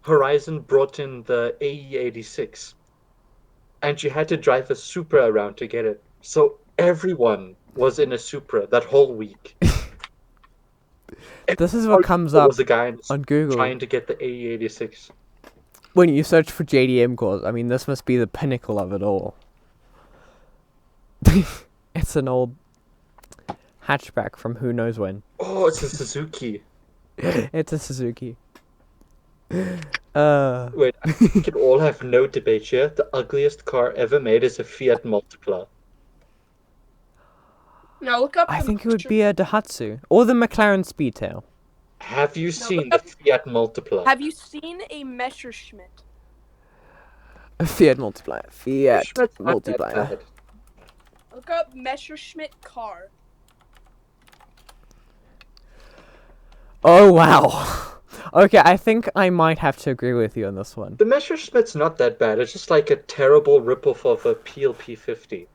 Horizon brought in the AE86, and you had to drive a Supra around to get it. So everyone was in a Supra that whole week. This is what comes up Was a guy on Google trying to get the AE86. when you search for JDM cars. I mean, this must be the pinnacle of it all. It's an old hatchback from who knows when. Oh, it's a Suzuki. It's a Suzuki. Uh, Wait, I think we can all have no debate here. The ugliest car ever made is a Fiat Multipla. Now look up. I the think it would picture- be a Daihatsu or the McLaren Speedtail. Have you seen look the Fiat Multipla? Have you seen a Messerschmitt? A Fiat Multiplier. Fiat Schmidt's not that Multiplier. bad. Look up Messerschmitt car. Oh wow. Okay, I think I might have to agree with you on this one. The Messerschmitt's not that bad. It's just like a terrible ripoff of a PLP 50.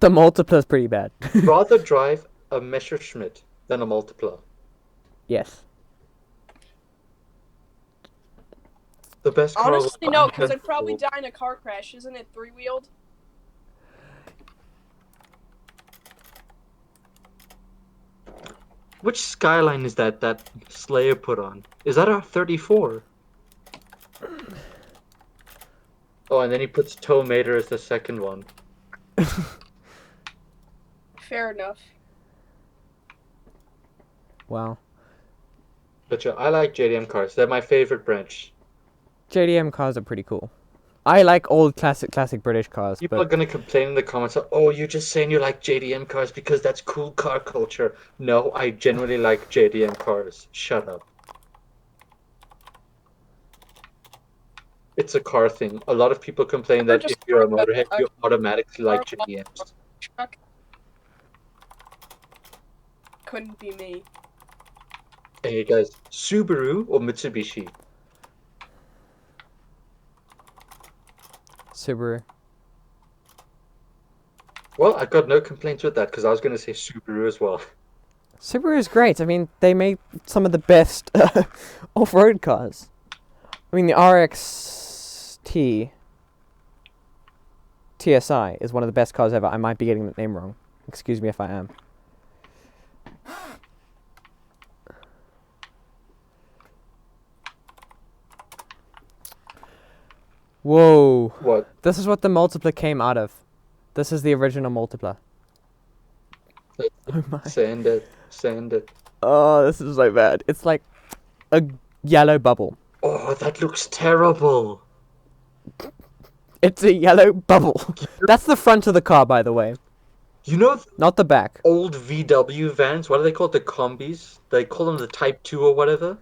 The Multiplier is pretty bad. Rather drive a Messerschmitt than a Multipla. Yes. The best car. Honestly, no, because I've I'd probably sold. die in a car crash. Isn't it three-wheeled? Which Skyline is that Slayer put on? Is that a 34? Oh, and then he puts Tow Mater as the second one. Fair enough. Wow. But yeah, I like JDM cars. They're my favorite branch. JDM cars are pretty cool. I like old classic British cars, People are but gonna complain in the comments, oh, you're just saying you like JDM cars because that's cool car culture. No, I genuinely like JDM cars. Shut up. It's a car thing. A lot of people complain that if you're a motorhead, you automatically like JDMs. Truck. Couldn't be me. Hey guys, Subaru or Mitsubishi? Subaru. Well, I've got no complaints with that because I was gonna say Subaru as well. Subaru is great. I mean, they make some of the best off-road cars. I mean, the RXT TSI is one of the best cars ever. I might be getting the name wrong. Excuse me if I am. Whoa. What? This is what the Multipla came out of. This is the original Multipla. Oh my. Send it. Send it. Oh, this is so bad. It's like a yellow bubble. Oh, that looks terrible. It's a yellow bubble. That's the front of the car, by the way. You know Not the back. old VW vans? What do they call it? The combis? They call them the Type 2 or whatever.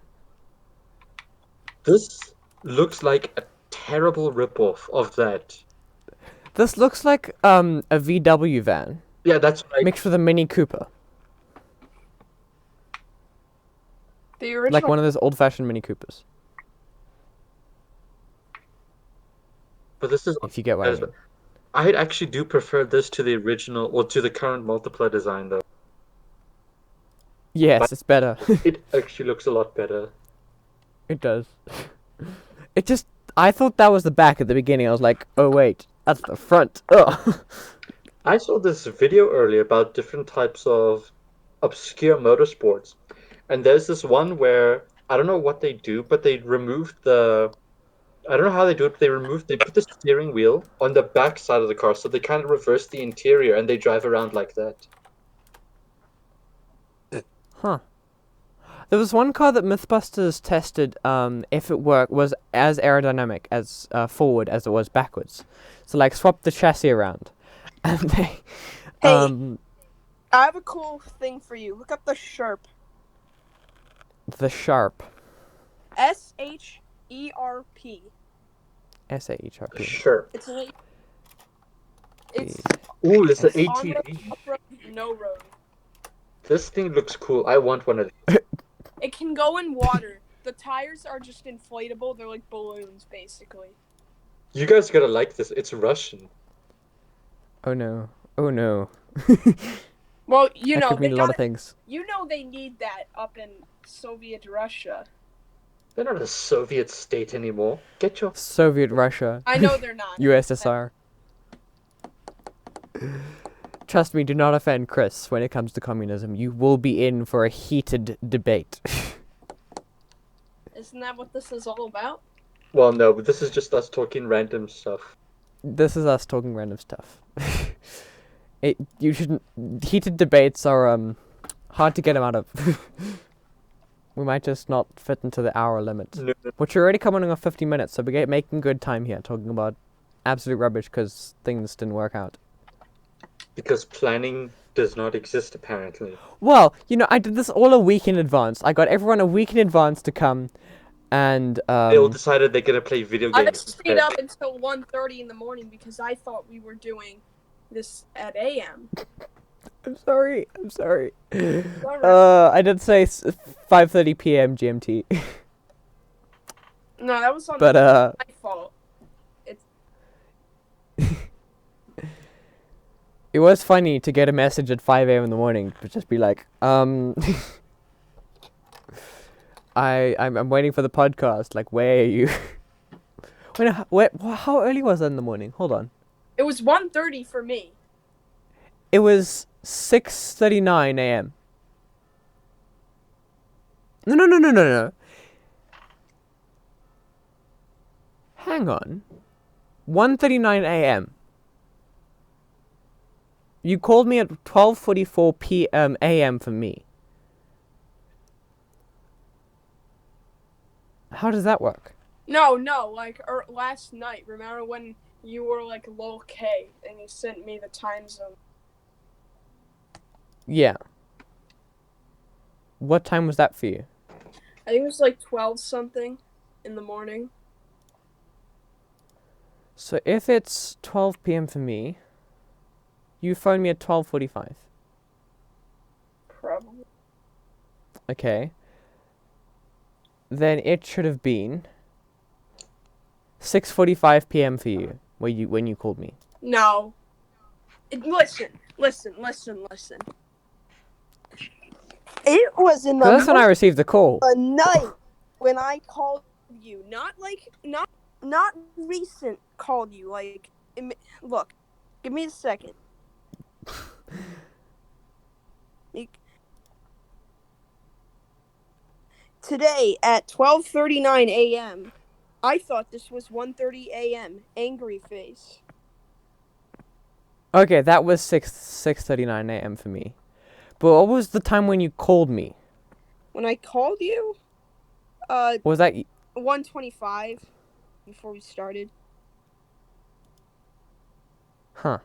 This looks like a terrible ripoff of that. This looks like a VW van Yeah, that's right. mixed with a Mini Cooper. The original. Like one of those old-fashioned Mini Coopers. But this is. If you get what I mean. I actually do prefer this to the original, or to the current Multipla design, though. Yes, it's better. It actually looks a lot better. It does. It just... I thought that was the back at the beginning. I was like, oh wait, that's the front. Ugh. I saw this video earlier about different types of obscure motorsports. And there's this one where, I don't know what they do, but they removed the... I don't know how they do it, but they put the steering wheel on the back side of the car, so they kind of reverse the interior and they drive around like that. Huh. There was one car that Mythbusters tested, if it worked, was as aerodynamic as forward as it was backwards. So like swap the chassis around. And they I have a cool thing for you. Look up the Sherp. The Sharp. SHERP. SHRP. Sure. It's Ooh, it's an Yes. on-road, ATV. off-road, no road. This thing looks cool. I want one of these. It can go in water. The tires are just inflatable. They're like balloons, basically. You guys gotta like this. It's Russian. Oh no. Oh no. Well, you That know, could mean a lot of things. You know they need that up in Soviet Russia. They're not a Soviet state anymore. Get your... Soviet Russia. I know they're not. USSR. Trust me, do not offend Chris when it comes to communism. You will be in for a heated debate. Isn't that what this is all about? Well, no, but this is just us talking random stuff. This is us talking random stuff. You shouldn't. Heated debates are hard to get them out of. We might just not fit into the hour limit, No, which are already coming on 50 minutes. So we're making good time here, talking about absolute rubbish because things didn't work out. because planning does not exist, apparently. Well, you know, I did this all a week in advance. I got everyone a week in advance to come, and They all decided they're gonna play video I games stayed instead. up until 1:30 in the morning because I thought we were doing this at AM. I'm sorry. Sorry. I did say 5:30 p.m. GMT, No, that was on but my fault. it was funny to get a message at 5 a.m. in the morning, but just be like, I'm waiting for the podcast. Like, where are you? How early was that in the morning? Hold on. It was 1:30 for me. It was 6:39 a.m. No. Hang on. 1:39 a.m. You called me at 12:44 p.m. a.m. for me. How does that work? No, like last night. Remember when you were like lol K and you sent me the time zone? Yeah. What time was that for you? I think it was like 12 something in the morning. So if it's 12 p.m. for me, you phoned me at 12:45. Probably. Okay. Then it should have been 6:45 p.m. for you when you called me. No. Listen. It was in the That's when I received the call. night when I called you. Not recent called you. Like, look, give me a second. Today at 12:39 a.m. I thought this was 1:30 a.m. Angry face. Okay, that was 6:39 a.m. for me. But what was the time when you called me? When I called you, Was that 1:25 before we started. Huh.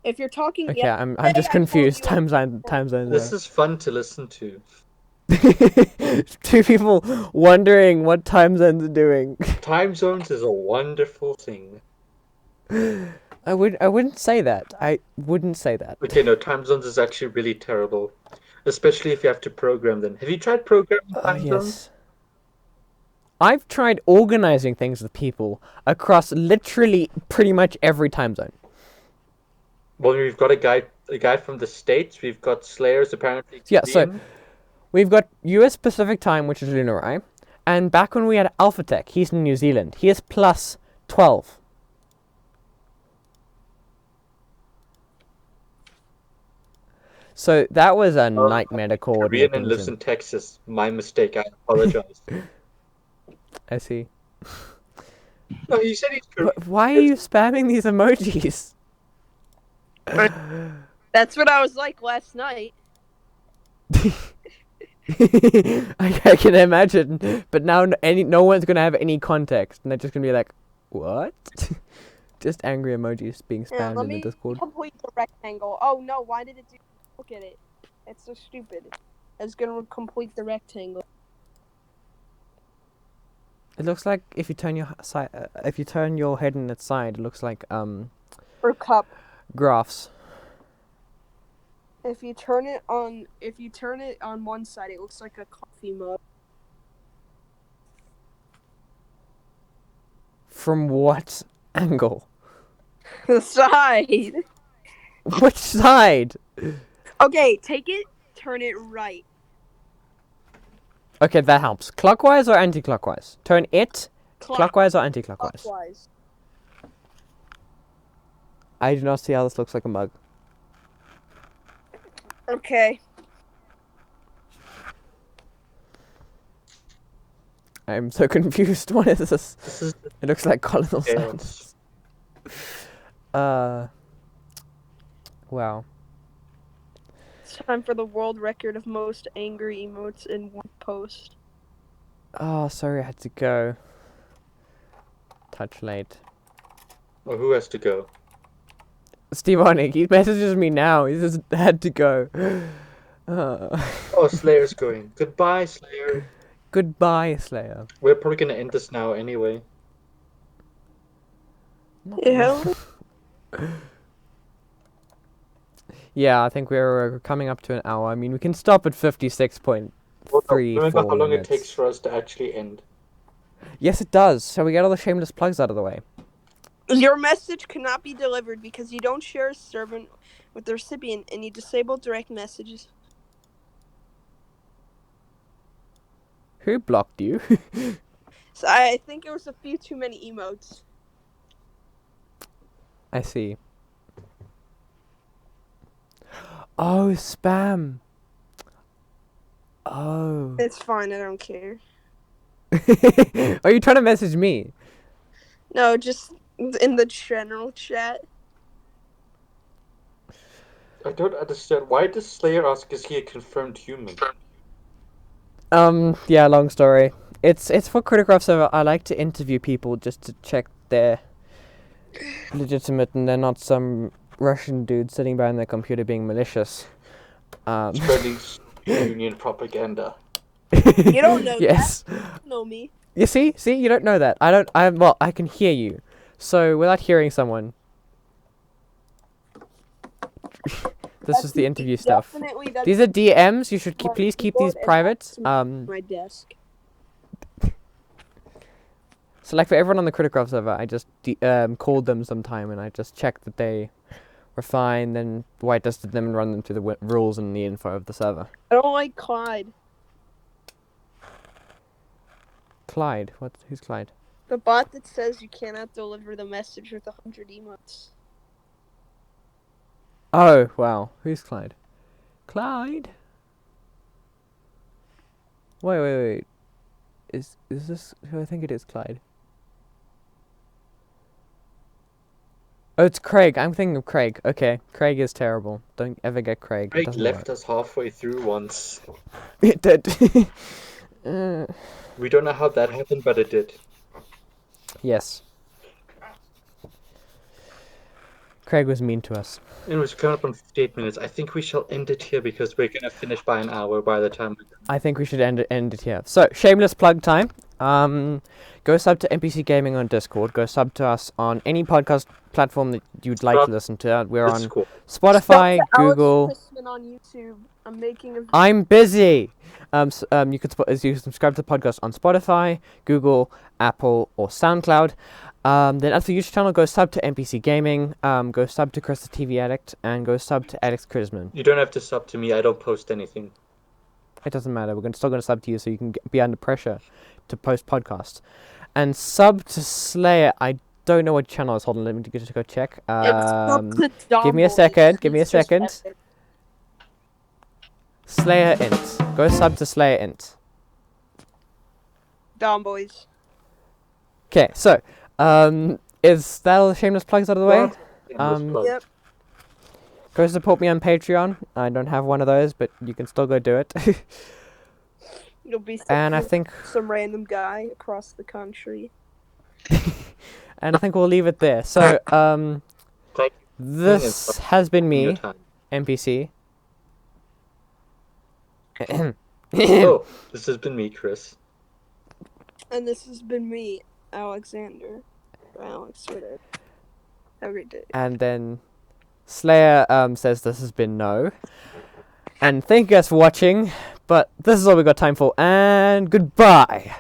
If you're talking, Okay, yeah, I'm I just told confused. you- Time zone. This is fun to listen to. Two people wondering what time zones are doing. Time zones is a wonderful thing. I wouldn't say that. I wouldn't say that. Okay, no, time zones is actually really terrible. Especially if you have to program them. Have you tried programming time zones? Yes. I've tried organizing things with people across literally pretty much every time zone. Well, we've got a guy from the States. We've got Slayers, apparently. Yeah, so Korean. we've got US Pacific time, which is lunar, right? And back when we had Alpha Tech, he's in New Zealand. He is plus 12. So that was a nightmare to coordinate Korean and things lives in. in Texas. My mistake. I apologize. I see. No, he said he's Korean. But why are you spamming these emojis? That's what I was like last night. I can imagine, but now no one's gonna have any context, and they're just gonna be like, "What?" just angry emojis being Yeah, spammed let in the me Discord. complete the rectangle. Oh no, why did it do? Look at it. It's so stupid. It's gonna complete the rectangle. It looks like if you turn your if you turn your head on its side, it looks like Or cup. graphs. If you turn it on one side, it looks like a coffee mug. From what angle? The side. Which side? Okay, take it, turn it right. Okay, that helps. Clockwise or anti-clockwise? Turn it clockwise or anti-clockwise? Clockwise. I do not see how this looks like a mug. Okay. I'm so confused. What is this? This is It looks like Colonel chaos. Sanders. Wow. It's time for the world record of most angry emotes in one post. Oh, sorry, I had to go. Touch late. Well, who has to go? Steve Onik, he messages me now. He just had to go. Oh, Slayer's going. Goodbye, Slayer. Goodbye, Slayer. We're probably gonna end this now anyway. Yeah. Yeah, I think we're coming up to an hour. I mean, we can stop at 56.3. Well, no, remember how long minutes. it takes for us to actually end. Yes, it does. Shall we get all the shameless plugs out of the way? Your message cannot be delivered because you don't share a servant with the recipient and you disable direct messages. Who blocked you? So I think it was a few too many emotes. I see. Oh, spam. Oh. It's fine, I don't care. Are you trying to message me? No, just in the general chat. I don't understand. Why does Slayer ask, is he a confirmed human? Yeah, long story. It's for Criticraft server. I like to interview people just to check they're legitimate and they're not some Russian dude sitting behind their computer being malicious. Spreading union propaganda. You don't know Yes. that. You don't know me. You see, you don't know that. Well, I can hear you. So without hearing someone, this is the interview stuff. Definitely that's These are DMs. You should my please keep keyboard these and private. that's my desk. So like for everyone on the Criticraft server, I just called them sometime and I just checked that they were fine, then whitelisted them and run them through the rules and the info of the server. I don't like Clyde. Clyde, who's Clyde? The bot that says you cannot deliver the message with 100 emotes. Oh, wow. Who's Clyde? Clyde? Wait. Is this who I think it is, Clyde? Oh, it's Craig. I'm thinking of Craig. Okay, Craig is terrible. Don't ever get Craig. It Craig doesn't left work. us halfway through once. It did. We don't know how that happened, but it did. Yes. Craig was mean to us. It was coming up on 58 minutes. I think we shall end it here because we're gonna finish by an hour by the time we I think we should end it here. So, shameless plug time. Go sub to NPC Gaming on Discord. Go sub to us on any podcast platform that you'd like to listen to. We're on Discord. Spotify, Sub to Alex Google. Christman on YouTube. I'm making a I'm busy. You could you can subscribe to the podcast on Spotify, Google, Apple, or SoundCloud. Then after the YouTube channel, go sub to NPC Gaming. Go sub to Chris the TV Addict, and go sub to Alex Crisman. You don't have to sub to me. I don't post anything. It doesn't matter. We're still going to sub to you so you can be under pressure to post podcasts. And sub to Slayer. I don't know what channel is. Hold on, let me just go check. Give me a second. Give me a second. Slayer Int. Go sub to Slayer Int. Dom boys. Okay, so is that all the shameless plugs out of the way? Yep. Go support me on Patreon. I don't have one of those, but you can still go do it. You'll be And I think some random guy across the country. And I think we'll leave it there. So, Thank this has been you for your me, time. NPC. Oh, this has been me, Chris. And this has been me, Alexander. Or Alex, whatever. Have a great day. And then Slayer says this has been No. And thank you guys for watching, but this is all we got time for, and goodbye!